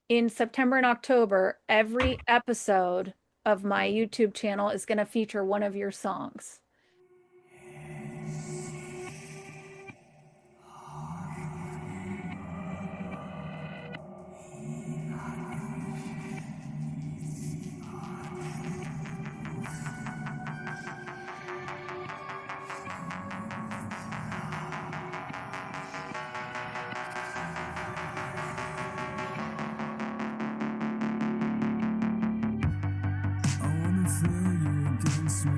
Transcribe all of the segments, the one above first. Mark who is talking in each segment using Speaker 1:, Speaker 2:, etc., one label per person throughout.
Speaker 1: in September and October, every episode of my YouTube channel is going to feature one of your songs.
Speaker 2: I wanna feel you against me,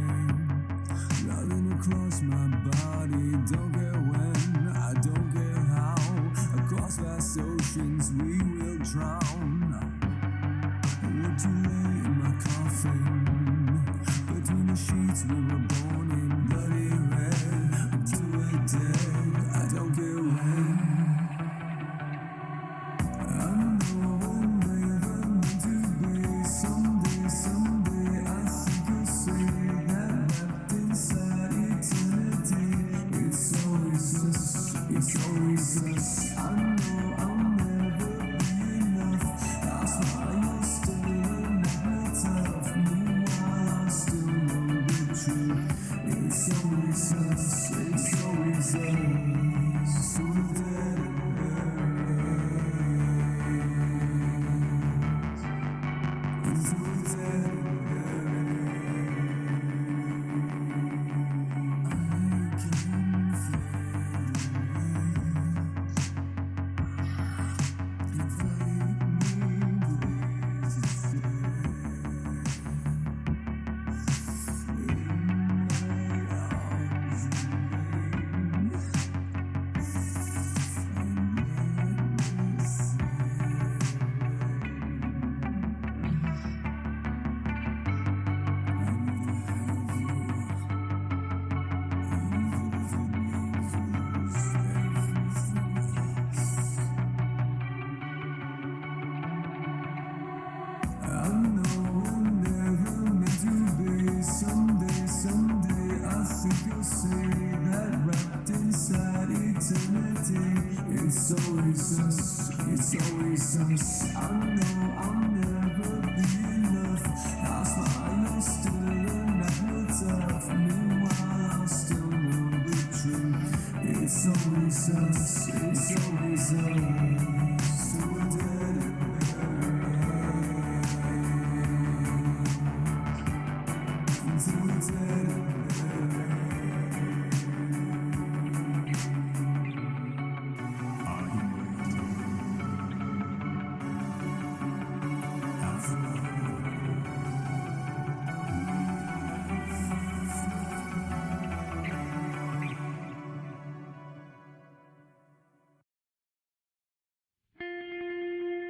Speaker 2: running across my body. Don't care when, I don't care how. Across vast oceans we will drown. Would you lay in my coffin? Between the sheets we were born in bloody red. Until we're dead, I don't care when. I know we're never meant to be. Someday, I think you'll see that wrapped inside eternity. It's always us, it's always us. I know I'll never be enough. I'll smile, you're still a magnet of. Meanwhile, I still know the truth. It's always us, it's always us. So we're dead and I know we're never meant to be. Someday, I think you'll see that wrapped inside eternity. It's always us, it's always us. I know I'll never be enough. I'll smile, you're still a magnet of. Meanwhile, I still know the truth. It's always us, it's always us. So we're dead and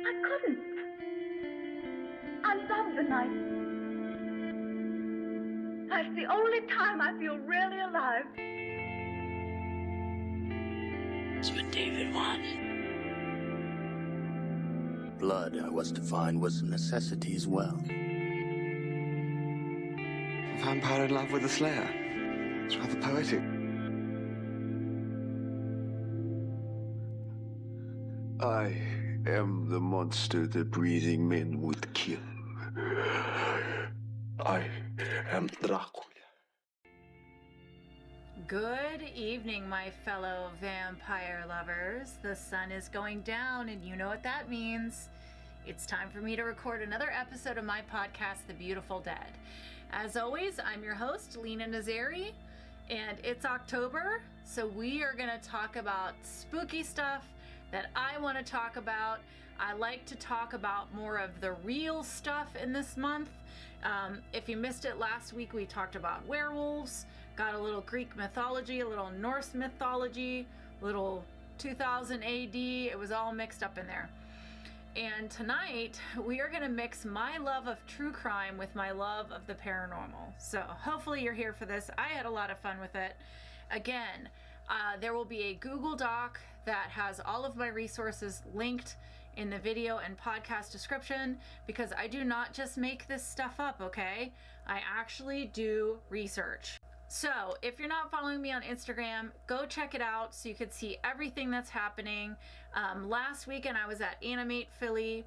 Speaker 3: I couldn't. I love the night. That's the only time I feel really alive.
Speaker 4: That's what David wanted. Blood, I was to find, was a necessity as well.
Speaker 5: A vampire in love with a slayer. It's rather poetic. I am the monster the breathing men would kill. I am Dracula.
Speaker 1: Good evening, my fellow vampire lovers. The sun is going down, and you know what that means. It's time for me to record another episode of my podcast, The Beautiful Dead. As always, I'm your host, Lena, and it's October, so we are going to talk about spooky stuff that I want to talk about. I like to talk about more of the real stuff in this month. If you missed it last week, we talked about werewolves, got a little Greek mythology, a little Norse mythology, a little 2000 AD. It was all mixed up in there. And tonight, we are going to mix my love of true crime with my love of the paranormal. So hopefully you're here for this. I had a lot of fun with it. Again, there will be a Google Doc that has all of my resources linked in the video and podcast description, because I do not just make this stuff up, okay? I actually do research. So if you're not following me on Instagram, go check it out so you could see everything that's happening. Last weekend I was at Animate Philly.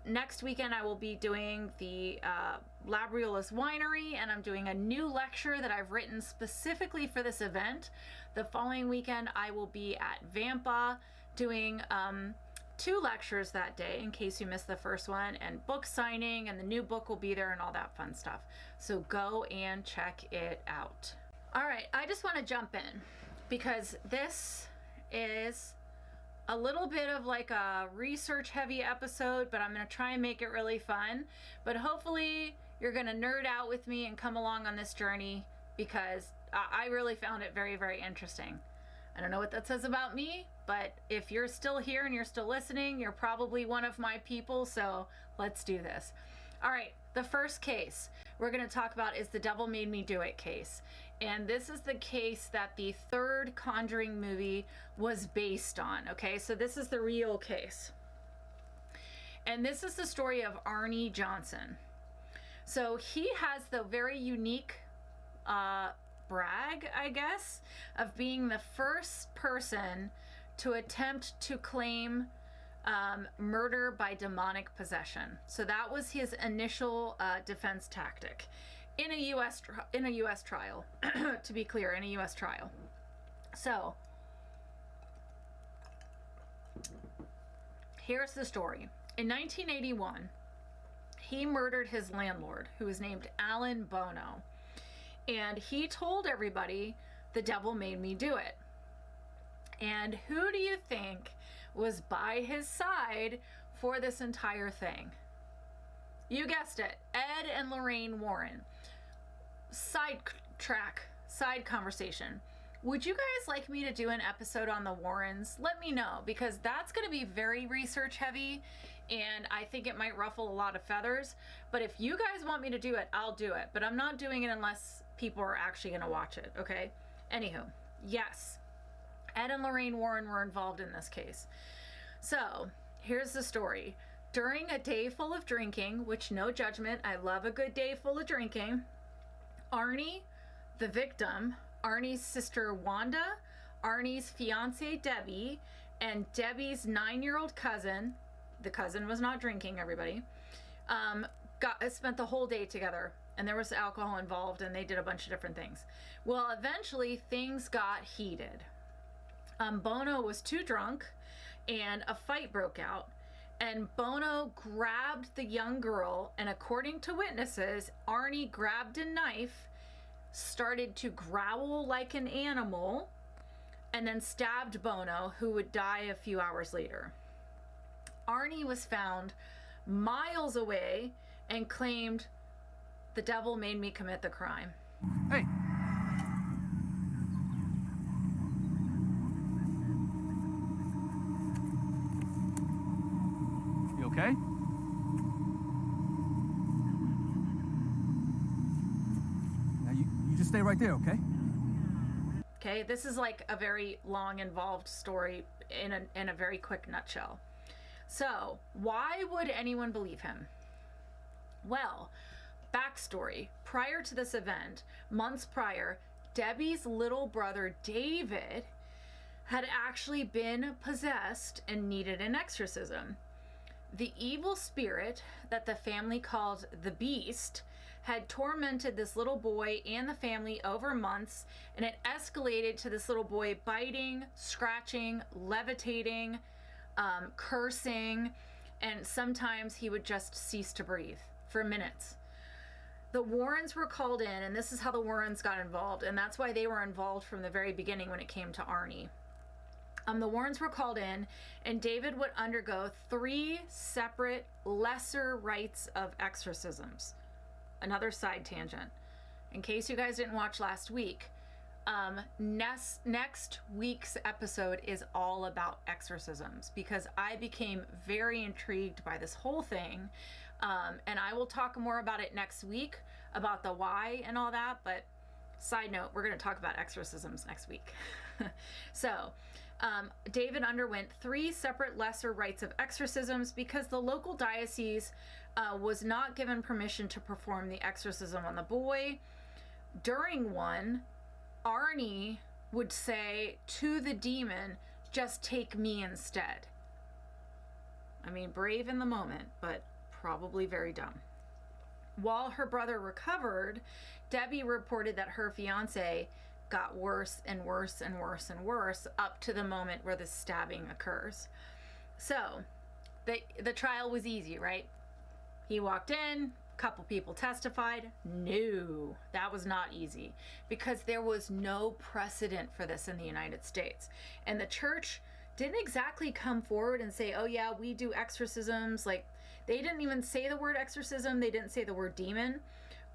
Speaker 1: Next weekend I will be doing the Labriolas Winery, and I'm doing a new lecture that I've written specifically for this event. The following weekend I will be at Vampa doing 2 lectures that day, in case you missed the first one, and book signing, and the new book will be there and all that fun stuff. So go and check it out. All right, I just want to jump in because this is a little bit of like a research heavy episode, but I'm going to try and make it really fun. But hopefully you're going to nerd out with me and come along on this journey, because I really found it very, very interesting. I don't know what that says about me, but if you're still here and you're still listening, you're probably one of my people, so let's do this. All right, the first case we're going to talk about is the Devil Made Me Do It case. And this is the case that the 3rd Conjuring movie was based on, okay? So this is the real case. And this is the story of Arnie Johnson. So he has the very unique brag, I guess, of being the first person to attempt to claim murder by demonic possession. So that was his initial defense tactic in a U.S. trial. To be clear, in a U.S. trial. So here's the story. In 1981, he murdered his landlord, who was named Alan Bono. And he told everybody, the devil made me do it. And who do you think was by his side for this entire thing? You guessed it, Ed and Lorraine Warren. Side conversation. Would you guys like me to do an episode on the Warrens? Let me know, because that's going to be very research heavy, and I think it might ruffle a lot of feathers. But if you guys want me to do it, I'll do it. But I'm not doing it unless people are actually going to watch it, okay? Anywho, yes, Ed and Lorraine Warren were involved in this case. So here's the story. During a day full of drinking, which, no judgment, I love a good day full of drinking, Arnie, the victim, Arnie's sister Wanda, Arnie's fiance Debbie, and Debbie's 9-year-old cousin, the cousin was not drinking, everybody, spent the whole day together. And there was alcohol involved, and they did a bunch of different things. Well, eventually things got heated. Bono was too drunk, and a fight broke out. And Bono grabbed the young girl, and according to witnesses, Arnie grabbed a knife, started to growl like an animal, and then stabbed Bono, who would die a few hours later. Arnie was found miles away and claimed, the devil made me commit the crime.
Speaker 6: Hey! You okay? Now you just stay right there, okay?
Speaker 1: Okay, this is like a very long, involved story in a very quick nutshell. So, why would anyone believe him? Well, backstory. Prior to this event, months prior, Debbie's little brother David had actually been possessed and needed an exorcism. The evil spirit that the family called the Beast had tormented this little boy and the family over months, and it escalated to this little boy biting, scratching, levitating, cursing, and sometimes he would just cease to breathe for minutes. The Warrens were called in, and this is how the Warrens got involved, and that's why they were involved from the very beginning when it came to Arnie. The Warrens were called in, and David would undergo 3 separate lesser rites of exorcisms. Another side tangent. In case you guys didn't watch last week, next week's episode is all about exorcisms, because I became very intrigued by this whole thing, and I will talk more about it next week, about the why and all that. But side note, we're going to talk about exorcisms next week. So David underwent 3 separate lesser rites of exorcisms because the local diocese was not given permission to perform the exorcism on the boy. During one, Arnie would say to the demon, just take me instead. I mean, brave in the moment, but probably very dumb. While her brother recovered, Debbie reported that her fiance got worse and worse and worse and worse up to the moment where the stabbing occurs. So the trial was easy, right? He walked in, a couple people testified. No, that was not easy because there was no precedent for this in the United States. And the church didn't exactly come forward and say, oh yeah, we do exorcisms. Like, they didn't even say the word exorcism. They didn't say the word demon.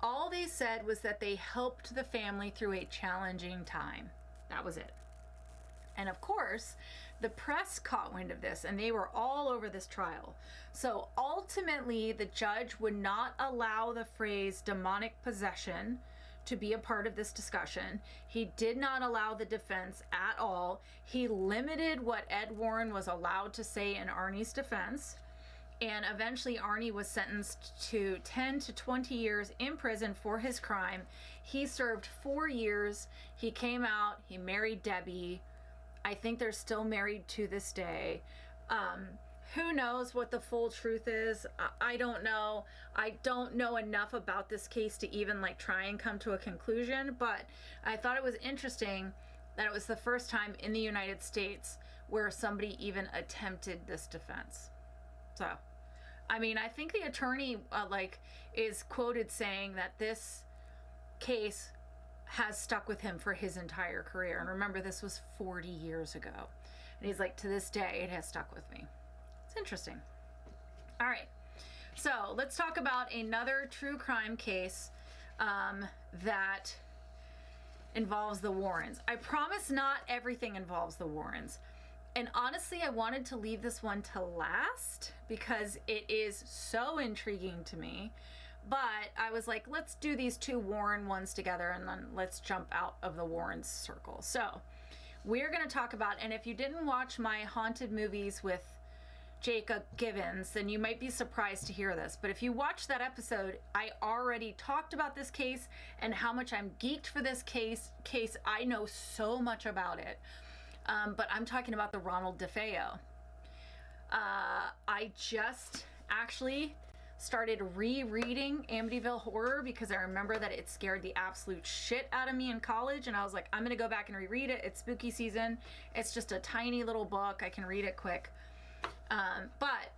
Speaker 1: All they said was that they helped the family through a challenging time. That was it. And of course, the press caught wind of this and they were all over this trial. So ultimately, the judge would not allow the phrase demonic possession to be a part of this discussion. He did not allow the defense at all. He limited what Ed Warren was allowed to say in Arnie's defense. And eventually Arnie was sentenced to 10 to 20 years in prison for his crime. He served 4 years. He came out, he married Debbie. I think they're still married to this day. Who knows what the full truth is? I don't know. I don't know enough about this case to even like try and come to a conclusion, but I thought it was interesting that it was the first time in the United States where somebody even attempted this defense. So, I mean, I think the attorney is quoted saying that this case has stuck with him for his entire career. And remember, this was 40 years ago. And he's like, to this day, it has stuck with me. It's interesting. All right. So let's talk about another true crime case that involves the Warrens. I promise not everything involves the Warrens. And honestly, I wanted to leave this one to last because it is so intriguing to me. But I was like, let's do these two Warren ones together and then let's jump out of the Warrens circle. So we're going to talk about, and if you didn't watch my haunted movies with Jacob Givens, then you might be surprised to hear this. But if you watch that episode, I already talked about this case and how much I'm geeked for this case. I know so much about it. But I'm talking about the Ronald DeFeo. I just actually started rereading Amityville Horror because I remember that it scared the absolute shit out of me in college, and I was like, I'm gonna go back and reread it. It's spooky season. It's just a tiny little book. I can read it quick. But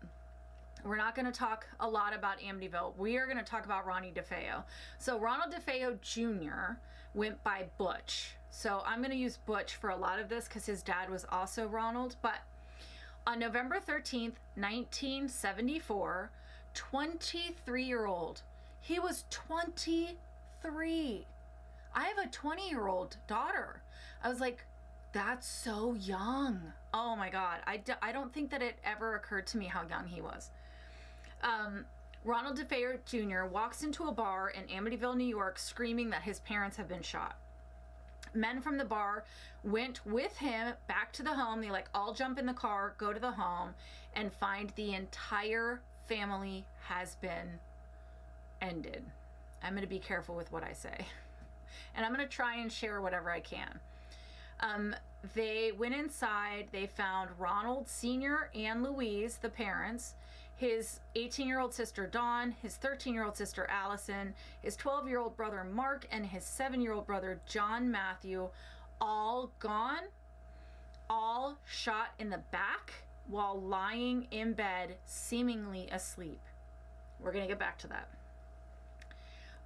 Speaker 1: we're not going to talk a lot about Amityville. We are going to talk about Ronnie DeFeo. So Ronald DeFeo Jr. went by Butch. So I'm going to use Butch for a lot of this because his dad was also Ronald. But on November 13th, 1974, 23-year-old. He was 23. I have a 20-year-old daughter. I was like, that's so young. Oh my God. I don't think that it ever occurred to me how young he was. Ronald DeFeo Jr. walks into a bar in Amityville, New York, screaming that his parents have been shot. Men from the bar went with him back to the home. They all jump in the car, go to the home, and find the entire family has been ended. I'm going to be careful with what I say. And I'm going to try and share whatever I can. They went inside. They found Ronald Sr. and Louise, the parents, his 18-year-old sister Dawn, his 13-year-old sister Allison, his 12-year-old brother Mark, and his 7-year-old brother John Matthew, all gone, all shot in the back while lying in bed, seemingly asleep. We're going to get back to that.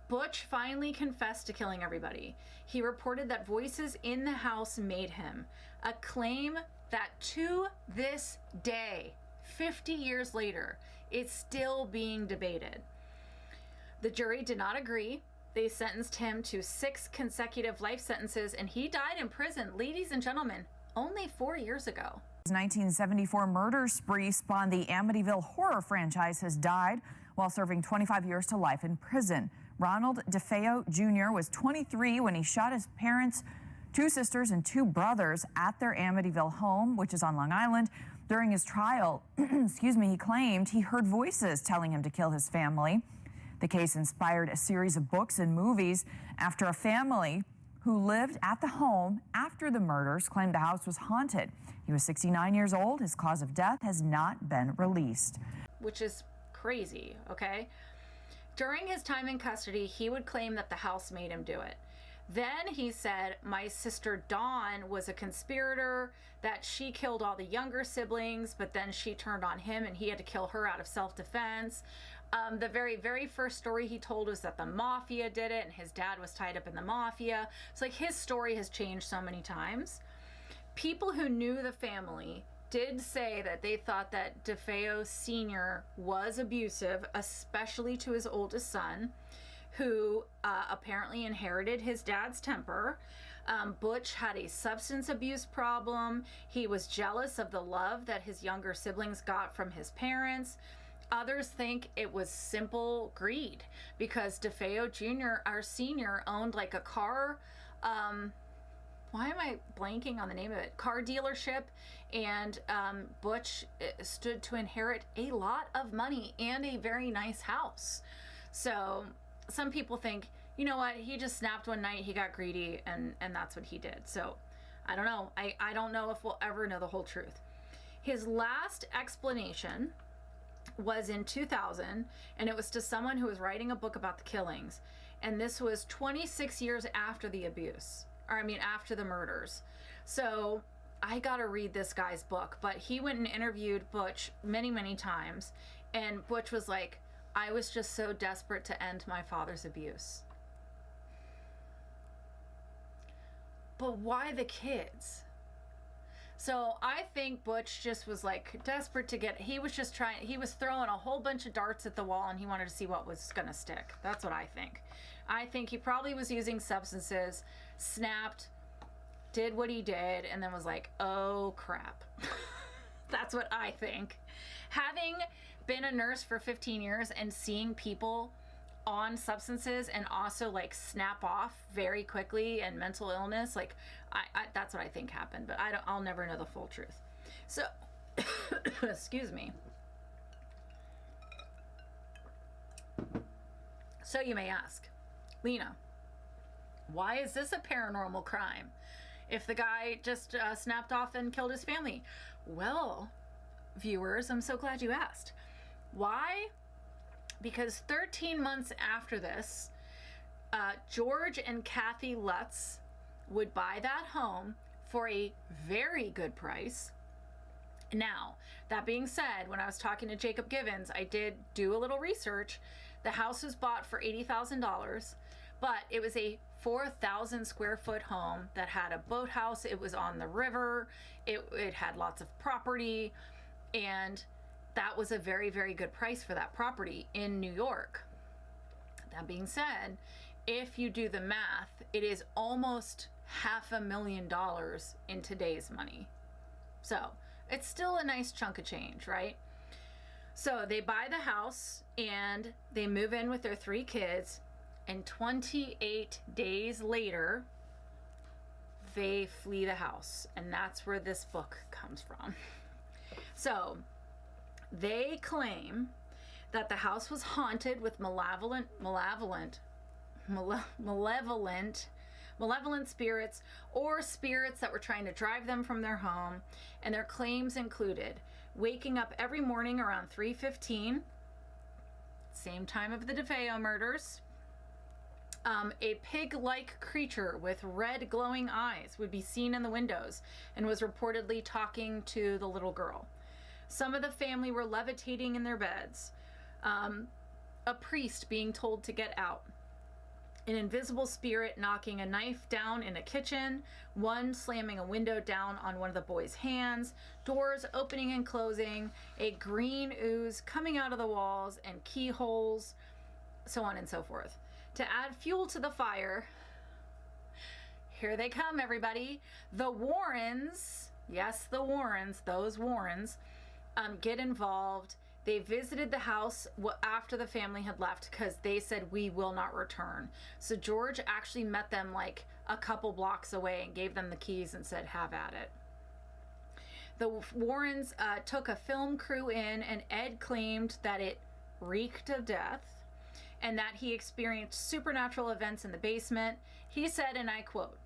Speaker 1: Butch finally confessed to killing everybody. He reported that voices in the house made him, a claim that to this day, 50 years later, is still being debated. The jury did not agree. They sentenced him to 6 consecutive life sentences, and he died in prison, ladies and gentlemen, only 4 years ago.
Speaker 7: His 1974 murder spree spawned the Amityville horror franchise has died while serving 25 years to life in prison. Ronald DeFeo Jr. was 23 when he shot his parents, 2 sisters, and 2 brothers at their Amityville home, which is on Long Island. During his trial, he claimed he heard voices telling him to kill his family. The case inspired a series of books and movies after a family who lived at the home after the murders, claimed the house was haunted. He was 69 years old. His cause of death has not been released.
Speaker 1: Which is crazy, okay? During his time in custody, he would claim that the house made him do it. Then he said, my sister Dawn was a conspirator, that she killed all the younger siblings, but then she turned on him and he had to kill her out of self-defense. The very, very first story he told was that the mafia did it and his dad was tied up in the mafia. It's like his story has changed so many times. People who knew the family did say that they thought that DeFeo Sr. was abusive, especially to his oldest son, who apparently inherited his dad's temper. Butch had a substance abuse problem. He was jealous of the love that his younger siblings got from his parents. Others think it was simple greed because DeFeo Jr., our senior, owned like a car, why am I blanking on the name of it? Car dealership, and Butch stood to inherit a lot of money and a very nice house. So some people think, you know what, he just snapped one night, he got greedy, and that's what he did. So I don't know. I don't know if we'll ever know the whole truth. His last explanation was in 2000, and it was to someone who was writing a book about the killings. And this was 26 years after the abuse, or I mean, after the murders. So I got to read this guy's book, but he went and interviewed Butch many, many times. And Butch was like, I was just so desperate to end my father's abuse. But why the kids? So I think Butch just was like desperate to get, he was throwing a whole bunch of darts at the wall and he wanted to see what was gonna stick. That's what I think. I think he probably was using substances, snapped, did what he did, and then was like, oh crap. That's what I think. Having been a nurse for 15 years and seeing people on substances and also like snap off very quickly and mental illness, like I that's what I think happened, but I'll never know the full truth. So excuse me. So you may ask, Lena, why is this a paranormal crime if the guy just snapped off and killed his family? Well, viewers, I'm so glad you asked. Why? Because 13 months after this, George and Kathy Lutz would buy that home for a very good price. Now, that being said, when I was talking to Jacob Givens, I did do a little research. The house was bought for $80,000, but it was a 4,000 square foot home that had a boathouse. It was on the river. It had lots of property, and that was a very, very good price for that property in New York. That being said, if you do the math, it is almost $500,000 in today's money. So it's still a nice chunk of change, right? So they buy the house and they move in with their 3 kids, and 28 days later, they flee the house. And that's where this book comes from. So they claim that the house was haunted with malevolent spirits, or spirits that were trying to drive them from their home. And their claims included waking up every morning around 3:15, same time of the DeFeo murders. A pig-like creature with red glowing eyes would be seen in the windows and was reportedly talking to the little girl. Some of the family were levitating in their beds. A priest being told to get out. An invisible spirit knocking a knife down in a kitchen. One slamming a window down on one of the boys' hands. Doors opening and closing. A green ooze coming out of the walls and keyholes. So on and so forth. To add fuel to the fire, here they come, everybody. The Warrens, yes, the Warrens, those Warrens, get involved. They visited the house after the family had left because they said, we will not return. So George actually met them like a couple blocks away and gave them the keys and said, have at it. The Warrens took a film crew in, and Ed claimed that it reeked of death and that he experienced supernatural events in the basement. He said, and I quote,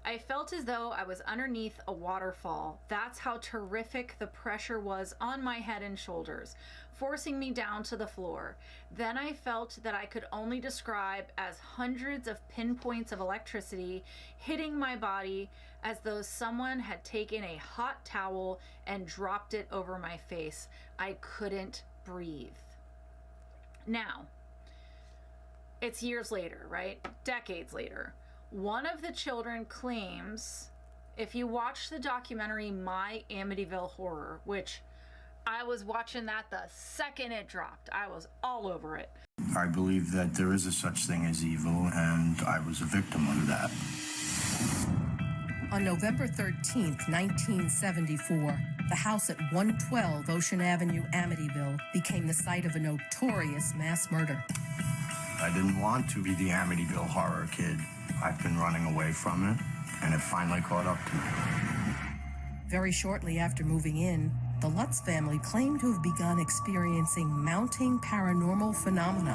Speaker 1: I felt as though I was underneath a waterfall. That's how terrific the pressure was on my head and shoulders, forcing me down to the floor. Then I felt that I could only describe as hundreds of pinpoints of electricity hitting my body, as though someone had taken a hot towel and dropped it over my face. I couldn't breathe. Now, it's years later, right? Decades later. One of the children claims, if you watch the documentary My Amityville Horror, which I was watching that the second it dropped, I was all over it.
Speaker 4: I believe that there is a such thing as evil, and I was a victim of that.
Speaker 8: On November 13th, 1974, the house at 112 Ocean Avenue, Amityville, became the site of a notorious mass murder.
Speaker 4: I didn't want to be the Amityville horror kid. I've been running away from it, and it finally caught up to me.
Speaker 8: Very shortly after moving in, the Lutz family claimed to have begun experiencing mounting paranormal phenomena.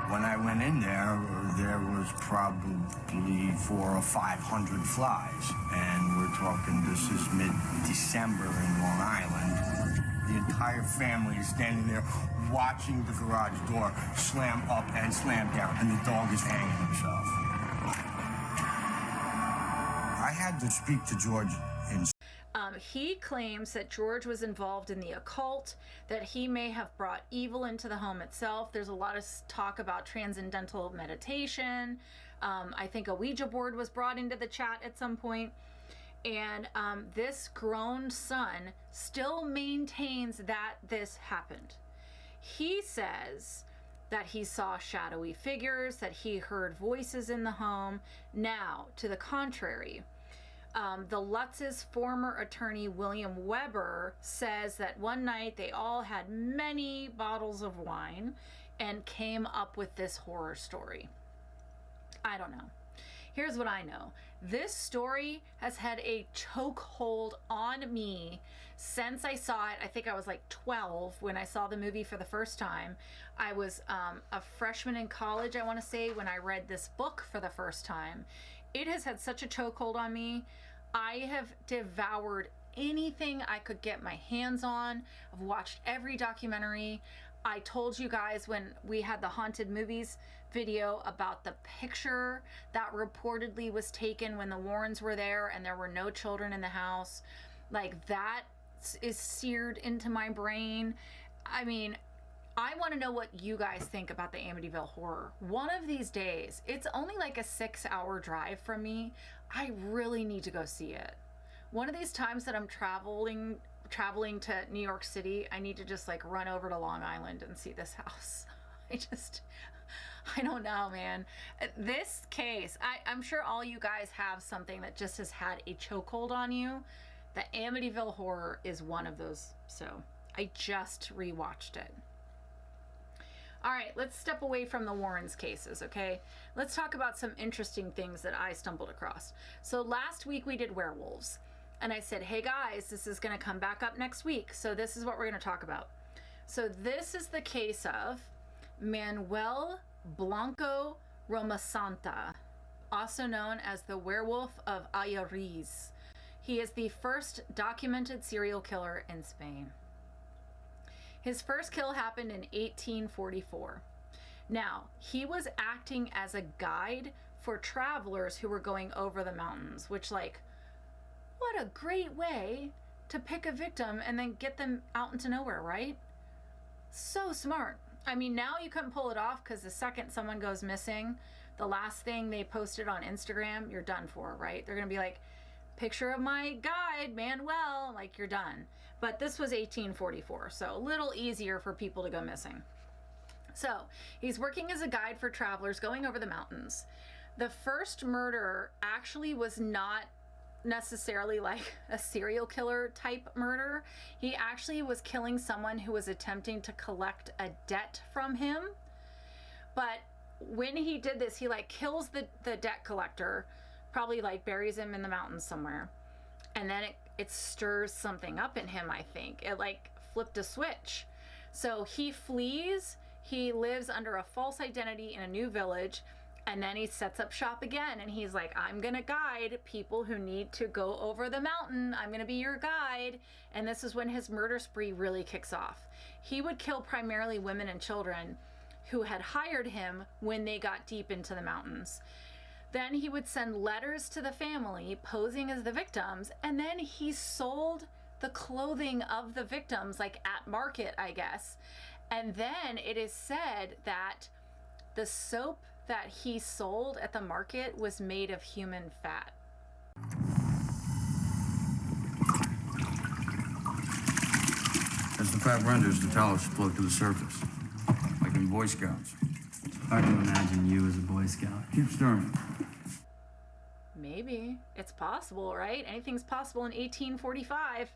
Speaker 4: When I went in there was probably 400 or 500 flies, and we're talking, this is mid-December in Long Island. The entire family is standing there watching the garage door slam up and slam down, and the dog is hanging himself. I had to speak to George in...
Speaker 1: He claims that George was involved in the occult, that he may have brought evil into the home itself. There's a lot of talk about transcendental meditation. I think a Ouija board was brought into the chat at some point. And this grown son still maintains that this happened. He says that he saw shadowy figures, that he heard voices in the home. Now, to the contrary, the Lutz's former attorney, William Weber, says that one night they all had many bottles of wine and came up with this horror story. I don't know. Here's what I know. This story has had a chokehold on me since I saw it. I think I was like 12 when I saw the movie for the first time. I was a freshman in college, I want to say, when I read this book for the first time. It has had such a chokehold on me. I have devoured anything I could get my hands on. I've watched every documentary. I told you guys when we had the haunted movies video about the picture that reportedly was taken when the Warrens were there and there were no children in the house. Like, that is seared into my brain. I mean, I want to know what you guys think about the Amityville Horror. One of these days, it's only like a 6-hour drive from me. I really need to go see it. One of these times that I'm traveling to New York City, I need to just like run over to Long Island and see this house. I don't know, man. This case, I'm sure all you guys have something that just has had a chokehold on you. The Amityville Horror is one of those. So I just rewatched it. All right, let's step away from the Warrens cases, okay? Let's talk about some interesting things that I stumbled across. So last week we did werewolves. And I said, hey guys, this is going to come back up next week. So this is what we're going to talk about. So this is the case of Manuel Blanco Romasanta, also known as the Werewolf of Ayariz. He is the first documented serial killer in Spain. His first kill happened in 1844. Now, he was acting as a guide for travelers who were going over the mountains, which, like, what a great way to pick a victim and then get them out into nowhere, right? So smart. I mean, now you couldn't pull it off because the second someone goes missing, the last thing they posted on Instagram, you're done for, right? They're going to be like, picture of my guide, Manuel, like, you're done. But this was 1844, so a little easier for people to go missing. So he's working as a guide for travelers going over the mountains. The first murder actually was not necessarily like a serial killer type murder. He actually was killing someone who was attempting to collect a debt from him. But when he did this, he like kills the debt collector, probably like buries him in the mountains somewhere. And then it stirs something up in him, I think. It like flipped a switch. So he flees. He lives under a false identity in a new village. And then he sets up shop again, and he's like, I'm gonna guide people who need to go over the mountain. I'm gonna be your guide. And this is when his murder spree really kicks off. He would kill primarily women and children who had hired him when they got deep into the mountains. Then he would send letters to the family posing as the victims, and then he sold the clothing of the victims, like at market, I guess. And then it is said that the soap that he sold at the market was made of human fat.
Speaker 9: As the fat renders, the tallow should float to the surface, like in Boy Scouts.
Speaker 10: Hard to imagine you as a Boy Scout.
Speaker 9: Keep stirring.
Speaker 1: Maybe. It's possible, right? Anything's possible in 1845.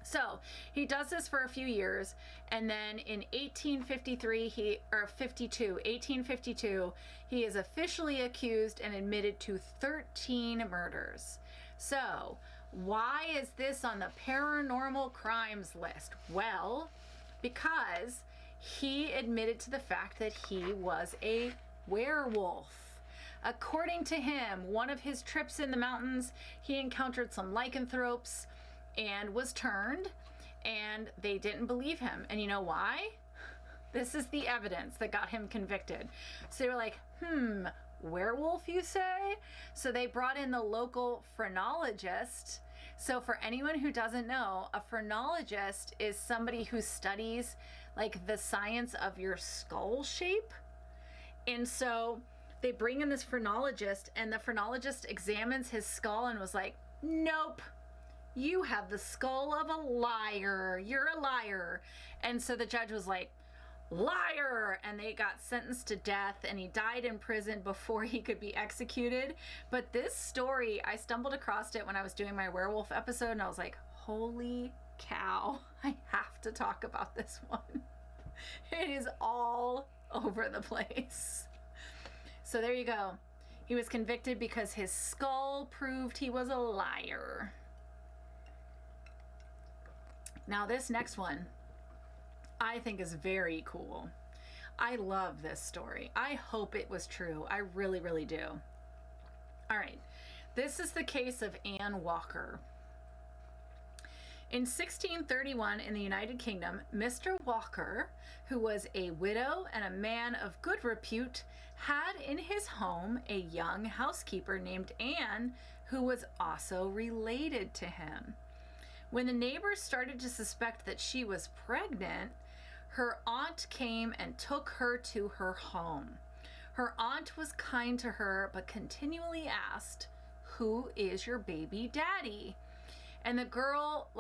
Speaker 1: So he does this for a few years, and then in 1852, he is officially accused and admitted to 13 murders. So why is this on the paranormal crimes list? Well, because he admitted to the fact that he was a werewolf. According to him, one of his trips in the mountains, he encountered some lycanthropes and was turned, and they didn't believe him. And you know why? This is the evidence that got him convicted. So they were like, werewolf, you say? So they brought in the local phrenologist. So for anyone who doesn't know, a phrenologist is somebody who studies like the science of your skull shape. And so they bring in this phrenologist, and the phrenologist examines his skull and was like, nope, you have the skull of a liar. You're a liar. And so the judge was like, liar, and they got sentenced to death, and he died in prison before he could be executed. But this story, I stumbled across it when I was doing my werewolf episode, and I was like, holy cow, I have to talk about this one. It is all over the place. So there you go. He was convicted because his skull proved he was a liar. Now this next one I think is very cool. I love this story. I hope it was true. I really, really do. All right. This is the case of Anne Walker. In 1631 in the United Kingdom, Mr. Walker, who was a widow and a man of good repute, had in his home a young housekeeper named Anne, who was also related to him. When the neighbors started to suspect that she was pregnant, her aunt came and took her to her home. Her aunt was kind to her, but continually asked, "Who is your baby daddy?" And the girl,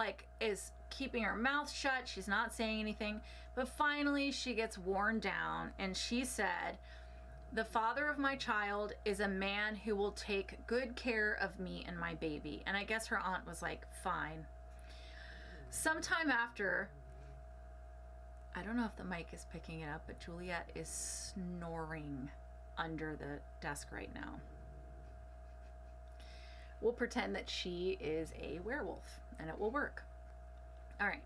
Speaker 1: is keeping her mouth shut. She's not saying anything. But finally, she gets worn down, and she said, "The father of my child is a man who will take good care of me and my baby." And I guess her aunt was like, fine. Sometime after, I don't know if the mic is picking it up, but Juliet is snoring under the desk right now. We'll pretend that she is a werewolf, and it will work. All right.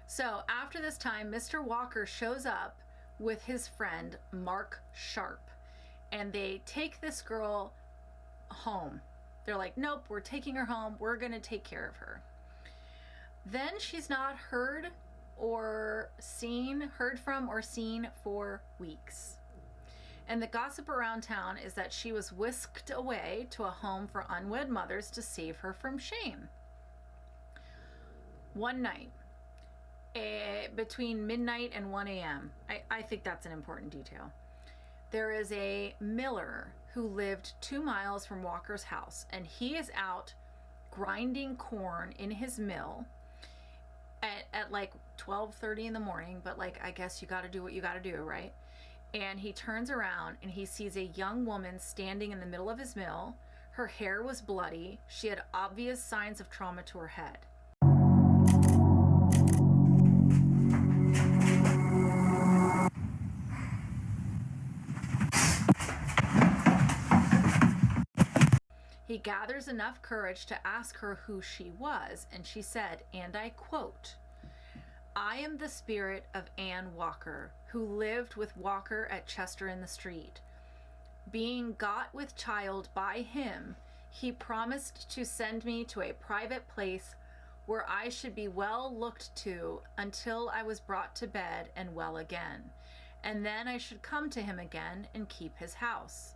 Speaker 1: So after this time, Mr. Walker shows up with his friend, Mark Sharp, and they take this girl home. They're like, nope, we're taking her home. We're going to take care of her. Then she's not heard from or seen for weeks. And the gossip around town is that she was whisked away to a home for unwed mothers to save her from shame. One night, between midnight and 1 a.m., I think that's an important detail, there is a miller who lived 2 miles from Walker's house, and he is out grinding corn in his mill at 12:30 in the morning, but I guess you got to do what you got to do, right? And he turns around and he sees a young woman standing in the middle of his mill. Her hair was bloody. She had obvious signs of trauma to her head. He gathers enough courage to ask her who she was, and she said, and I quote, "I am the spirit of Anne Walker, who lived with Walker at Chester in the Street. being got with child by him, he promised to send me to a private place where I should be well looked to until I was brought to bed and well again, and then I should come to him again and keep his house.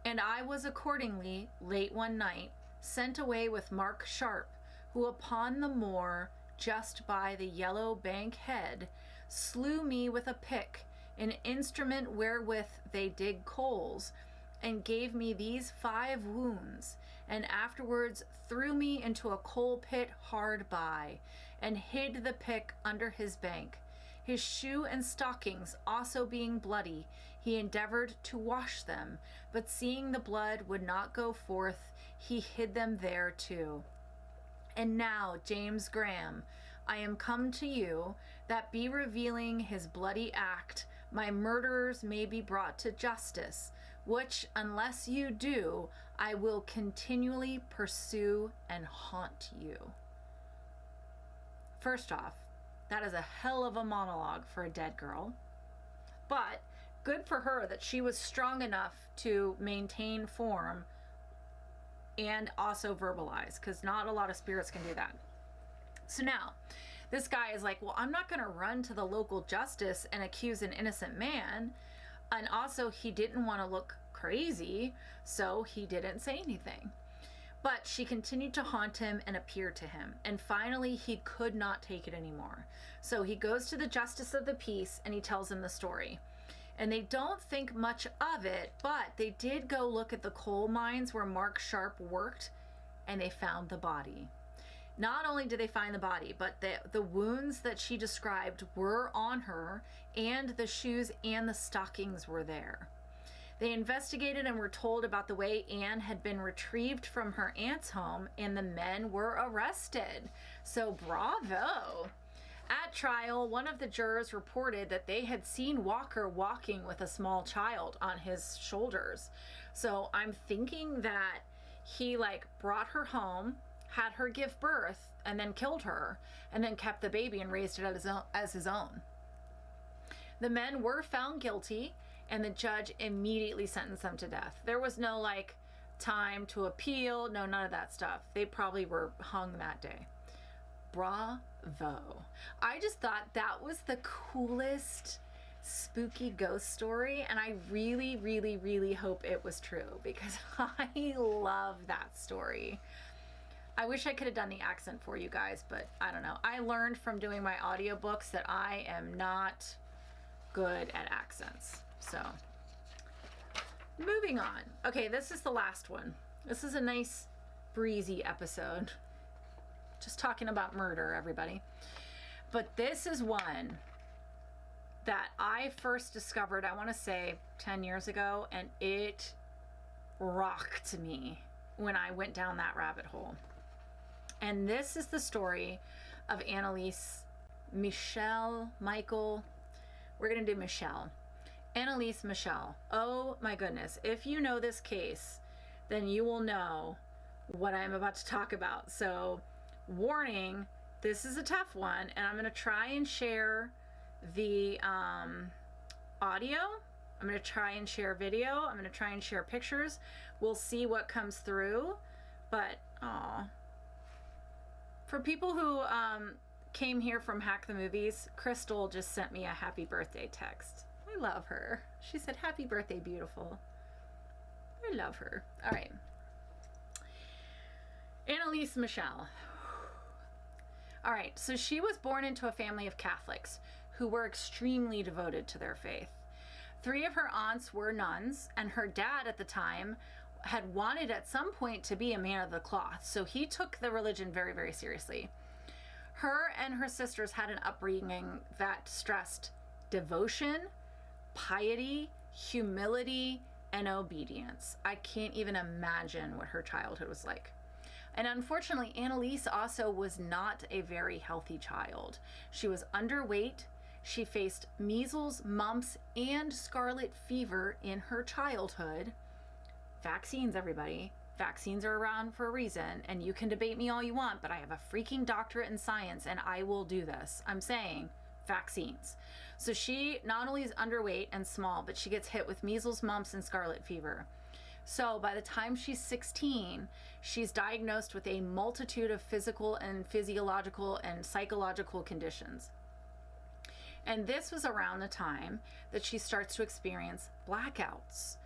Speaker 1: And I was accordingly, late one night, sent away with Mark Sharp, who upon the moor, just by the yellow bank head, slew me with a pick, an instrument wherewith they dig coals, and gave me these 5 wounds, and afterwards threw me into a coal pit hard by, and hid the pick under his bank. His shoe and stockings also being bloody, he endeavored to wash them, but seeing the blood would not go forth, he hid them there too. And now, James Graham, I am come to you, that be revealing his bloody act, my murderers may be brought to justice, which, unless you do, I will continually pursue and haunt you. First off, that is a hell of a monologue for a dead girl. But good for her that she was strong enough to maintain form and also verbalize, because not a lot of spirits can do that. So now, this guy is like, well, I'm not going to run to the local justice and accuse an innocent man. And also, he didn't want to look crazy, so he didn't say anything. But she continued to haunt him and appear to him. And finally, he could not take it anymore. So he goes to the justice of the peace and he tells him the story. And they don't think much of it, but they did go look at the coal mines where Mark Sharp worked, and they found the body. Not only did they find the body, but the wounds that she described were on her, and the shoes and the stockings were there. They investigated and were told about the way Anne had been retrieved from her aunt's home, and the men were arrested. So bravo! At trial, one of the jurors reported that they had seen Walker walking with a small child on his shoulders. So I'm thinking that he brought her home, had her give birth, and then killed her, and then kept the baby and raised it as his own. The men were found guilty, and the judge immediately sentenced them to death. There was no time to appeal, no, none of that stuff. They probably were hung that day. Bravo. I just thought that was the coolest spooky ghost story, and I really, really, really hope it was true, because I love that story. I wish I could have done the accent for you guys, but I don't know. I learned from doing my audiobooks that I am not good at accents. So, moving on. Okay, this is the last one. This is a nice, breezy episode. Just talking about murder, everybody. But this is one that I first discovered, I want to say 10 years ago, and it rocked me when I went down that rabbit hole. And this is the story of Annalise Michelle. We're going to do Michelle. Annalise Michelle. Oh my goodness. If you know this case, then you will know what I'm about to talk about. So, warning, this is a tough one, and I'm going to try and share the audio. I'm going to try and share video. I'm going to try and share pictures. We'll see what comes through. But, for people who came here from Hack the Movies, Crystal just sent me a happy birthday text. I love her. She said, happy birthday, beautiful. I love her. All right. Annalise Michelle. All right, so she was born into a family of Catholics who were extremely devoted to their faith. 3 of her aunts were nuns, and her dad at the time had wanted at some point to be a man of the cloth, so he took the religion very, very seriously. Her and her sisters had an upbringing that stressed devotion, piety, humility, and obedience. I can't even imagine what her childhood was like. And unfortunately, Annalise also was not a very healthy child. She was underweight. She faced measles, mumps, and scarlet fever in her childhood. Vaccines, everybody. Vaccines are around for a reason, and you can debate me all you want, but I have a freaking doctorate in science, and I will do this. I'm saying vaccines. So she not only is underweight and small, but she gets hit with measles, mumps, and scarlet fever. So by the time she's 16, she's diagnosed with a multitude of physical and physiological and psychological conditions. And this was around the time that she starts to experience blackouts.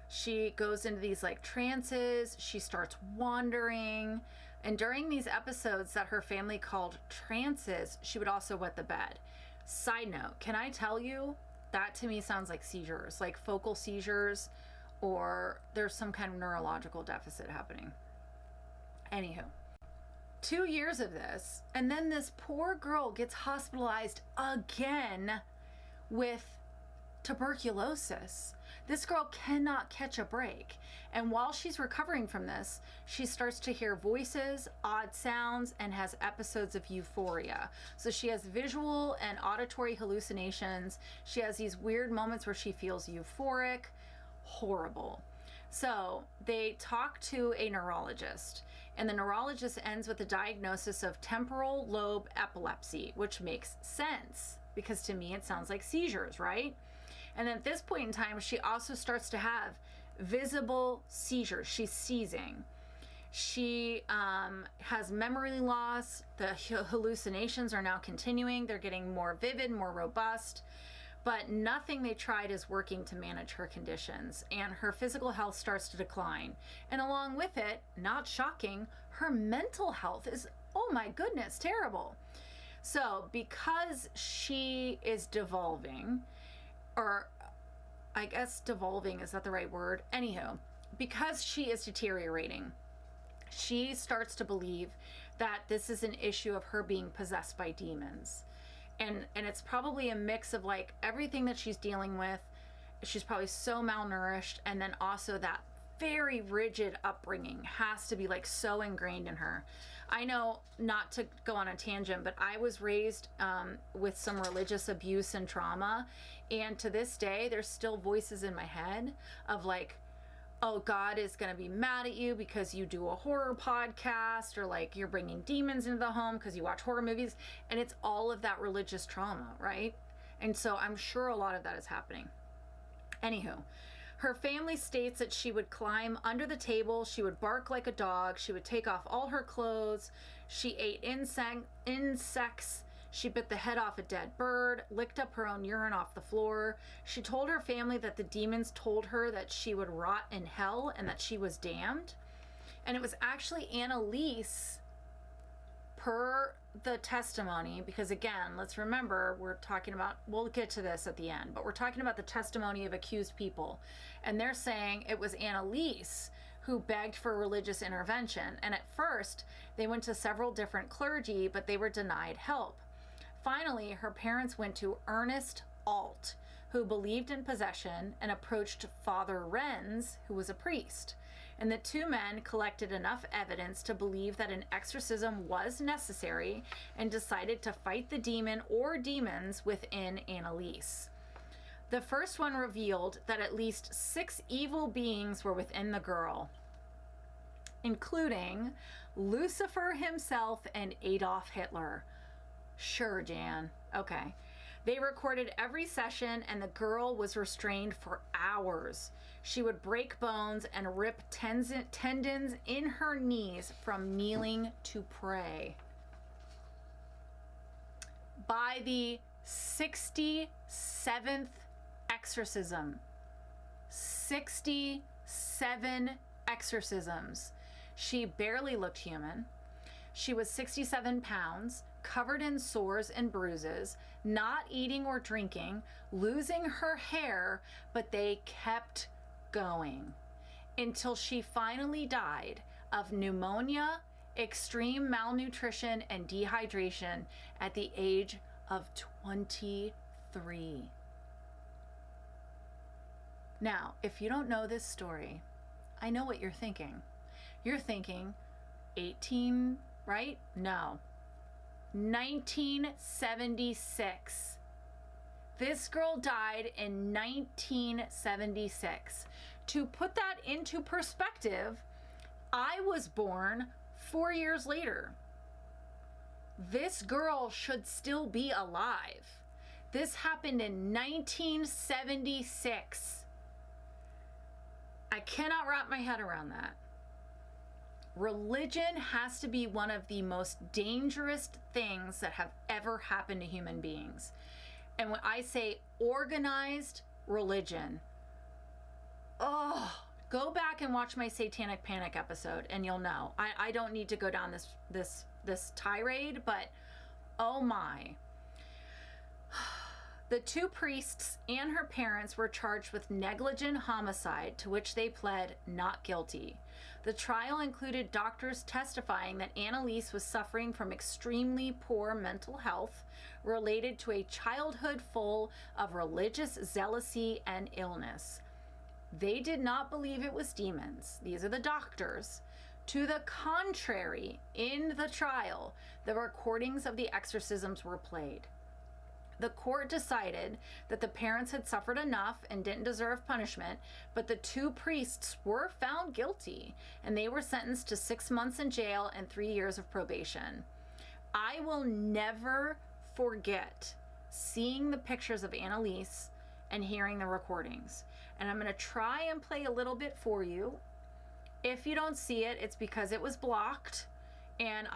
Speaker 1: She goes into these like trances, she starts wandering, and during these episodes that her family called trances, she would also wet the bed. Side note, can I tell you, that to me sounds like seizures, like focal seizures, or there's some kind of neurological deficit happening. Anywho, 2 years of this, and then this poor girl gets hospitalized again with tuberculosis. This girl cannot catch a break. And while she's recovering from this, she starts to hear voices, odd sounds, and has episodes of euphoria. So she has visual and auditory hallucinations. She has these weird moments where she feels euphoric. Horrible. So they talk to a neurologist, and the neurologist ends with a diagnosis of temporal lobe epilepsy, which makes sense because to me it sounds like seizures, right? And then at this point in time, she also starts to have visible seizures. She's seizing. She has memory loss. The hallucinations are now continuing. They're getting more vivid, more robust. But nothing they tried is working to manage her conditions, and her physical health starts to decline. And along with it, not shocking, her mental health is, oh my goodness, terrible. So because she is devolving, or I guess devolving, is that the right word? Anywho, because she is deteriorating, she starts to believe that this is an issue of her being possessed by demons. And it's probably a mix of like everything that she's dealing with. She's probably so malnourished, and then also that very rigid upbringing has to be like so ingrained in her. I know, not to go on a tangent, but I was raised with some religious abuse and trauma, and to this day there's still voices in my head of like, oh, God is going to be mad at you because you do a horror podcast, or like you're bringing demons into the home because you watch horror movies. And it's all of that religious trauma, right? And so I'm sure a lot of that is happening. Anywho, her family states that she would climb under the table, she would bark like a dog, she would take off all her clothes, she ate insects, she bit the head off a dead bird, licked up her own urine off the floor. She told her family that the demons told her that she would rot in hell and that she was damned. And it was actually Annalise, per the testimony, because again, let's remember, we're talking about, we'll get to this at the end, but we're talking about the testimony of accused people. And they're saying it was Annalise who begged for religious intervention. And at first, they went to several different clergy, but they were denied help. Finally, her parents went to Ernest Alt, who believed in possession, and approached Father Renz, who was a priest. And the two men collected enough evidence to believe that an exorcism was necessary and decided to fight the demon or demons within Annalise. The first one revealed that at least 6 evil beings were within the girl, including Lucifer himself and Adolf Hitler. Sure, Jan. Okay. They recorded every session, and the girl was restrained for hours. She would break bones and rip tendons in her knees from kneeling to pray. By the 67th exorcism, 67 exorcisms, she barely looked human. She was 67 pounds, covered in sores and bruises, not eating or drinking, losing her hair, but they kept going until she finally died of pneumonia, extreme malnutrition, and dehydration at the age of 23. Now, if you don't know this story, I know what you're thinking. You're thinking 18, right? No. 1976. This girl died in 1976. To put that into perspective, I was born 4 years later. This girl should still be alive. This happened in 1976. I cannot wrap my head around that. Religion has to be one of the most dangerous things that have ever happened to human beings. And when I say organized religion, go back and watch my Satanic Panic episode and you'll know. I don't need to go down this tirade, but oh my. The two priests and her parents were charged with negligent homicide, to which they pled not guilty. The trial included doctors testifying that Annalise was suffering from extremely poor mental health related to a childhood full of religious zealousy and illness. They did not believe it was demons. These are the doctors. To the contrary, in the trial, the recordings of the exorcisms were played. The court decided that the parents had suffered enough and didn't deserve punishment, but the two priests were found guilty, and they were sentenced to 6 months in jail and 3 years of probation. I will never forget seeing the pictures of Annalise and hearing the recordings. And I'm going to try and play a little bit for you. If you don't see it, it's because it was blocked, and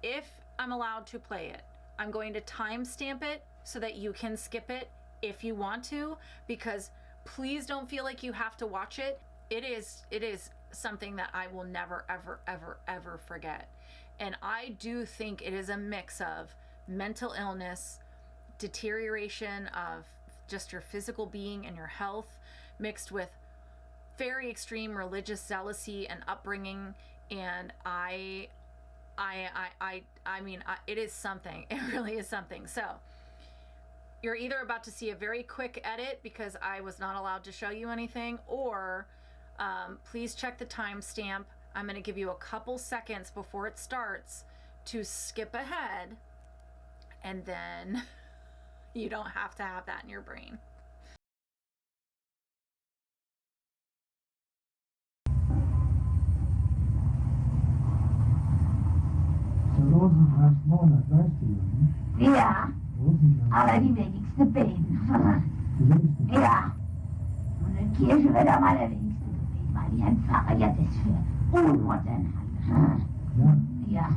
Speaker 1: if I'm allowed to play it, I'm going to timestamp it so that you can skip it if you want to, because please don't feel like you have to watch it. It is something that I will never, ever, ever, ever forget. And I do think it is a mix of mental illness, deterioration of just your physical being and your health, mixed with very extreme religious zealousy and upbringing. And I mean, it is something. It really is something. So you're either about to see a very quick edit because I was not allowed to show you anything, or please check the timestamp. I'm going to give you a couple seconds before it starts to skip ahead, and then you don't have to have that in your brain.
Speaker 2: Rosenkranz Monat, weißt du ja, ne?
Speaker 3: Ja, aber die wenigsten beten.
Speaker 2: Die wenigsten?
Speaker 3: Ja. Und in Kirche wird am allerwenigsten gebeten, weil die ein Pfarrer ja das für unmodern hat.
Speaker 2: Ja.
Speaker 3: Ja.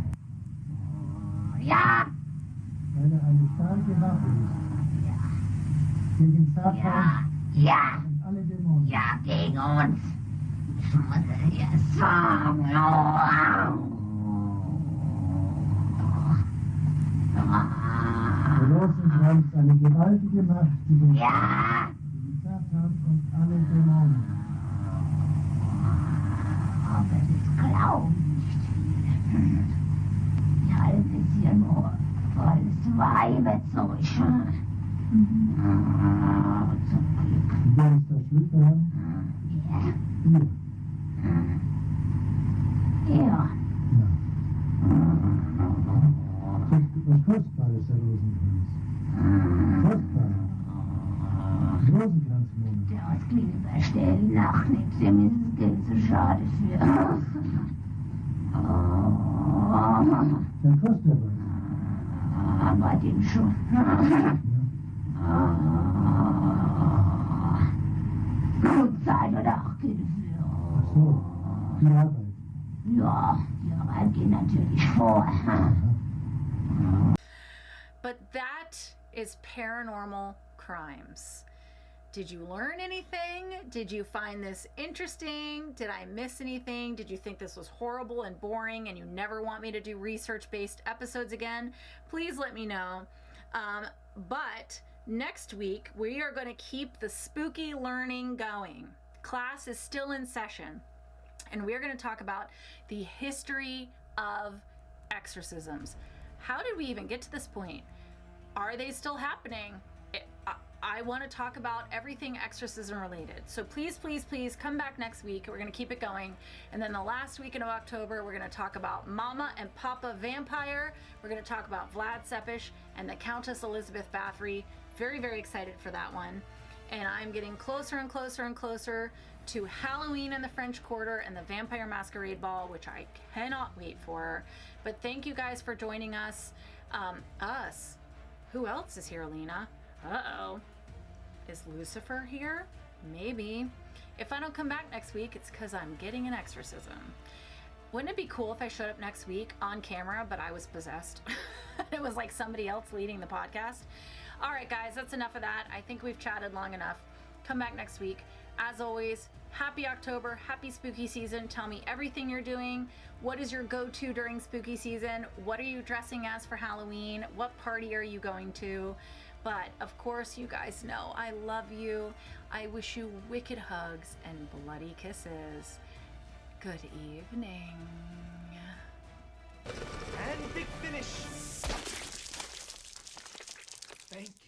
Speaker 3: Ja.
Speaker 2: Weil er eine starke Waffe ist.
Speaker 3: Ja.
Speaker 2: Gegen Satan
Speaker 3: Ja.
Speaker 2: und alle Dämonen.
Speaker 3: Ja, gegen uns. Ja,
Speaker 2: Der Rosenkranz eine gewaltige Macht gegen
Speaker 3: Ja.
Speaker 2: Satan und alle Dämonen.
Speaker 3: Aber das glauben nicht viele. Die halten es hier nur volles Weiberzeug. Zum Glück.
Speaker 2: Wer ist da schuld daran?
Speaker 3: Ja.
Speaker 2: Ihr.
Speaker 3: Ja.
Speaker 2: Was Kostbares, der Rosenkranz. Kostbar. Rosenkranzmonat.
Speaker 3: Der Ausglied verstellen nach nichts, dem ist das Geld zu schade für.
Speaker 2: Der kostet aber.
Speaker 3: Aber den schon. Gut Zeit oder auch Geld für.
Speaker 2: Ach so, die Arbeit.
Speaker 3: Ja, die Arbeit geht natürlich vor.
Speaker 1: But that is Paranormal Crimes. Did you learn anything? Did you find this interesting? Did I miss anything? Did you think this was horrible and boring and you never want me to do research-based episodes again? Please let me know. But next week, we are going to keep the spooky learning going. Class is still in session, and we're going to talk about the history of exorcisms. How did we even get to this point? Are they still happening? I want to talk about everything exorcism related. So please, please, please come back next week. We're going to keep it going. And then the last weekend of October, we're going to talk about Mama and Papa Vampire. We're going to talk about Vlad Tepes and the Countess Elizabeth Bathory. Very, very excited for that one. And I'm getting closer and closer and closer to Halloween in the French Quarter and the Vampire Masquerade Ball, which I cannot wait for. But thank you guys for joining us. Who else is here, Lena? Uh-oh. Is Lucifer here? Maybe. If I don't come back next week, it's because I'm getting an exorcism. Wouldn't it be cool if I showed up next week on camera, but I was possessed? It was like somebody else leading the podcast. All right, guys, that's enough of that. I think we've chatted long enough. Come back next week. As always, happy October, happy spooky season. Tell me everything you're doing. What is your go-to during spooky season? What are you dressing as for Halloween? What party are you going to? But of course, you guys know I love you. I wish you wicked hugs and bloody kisses. Good evening.
Speaker 11: And big finish. Thank you.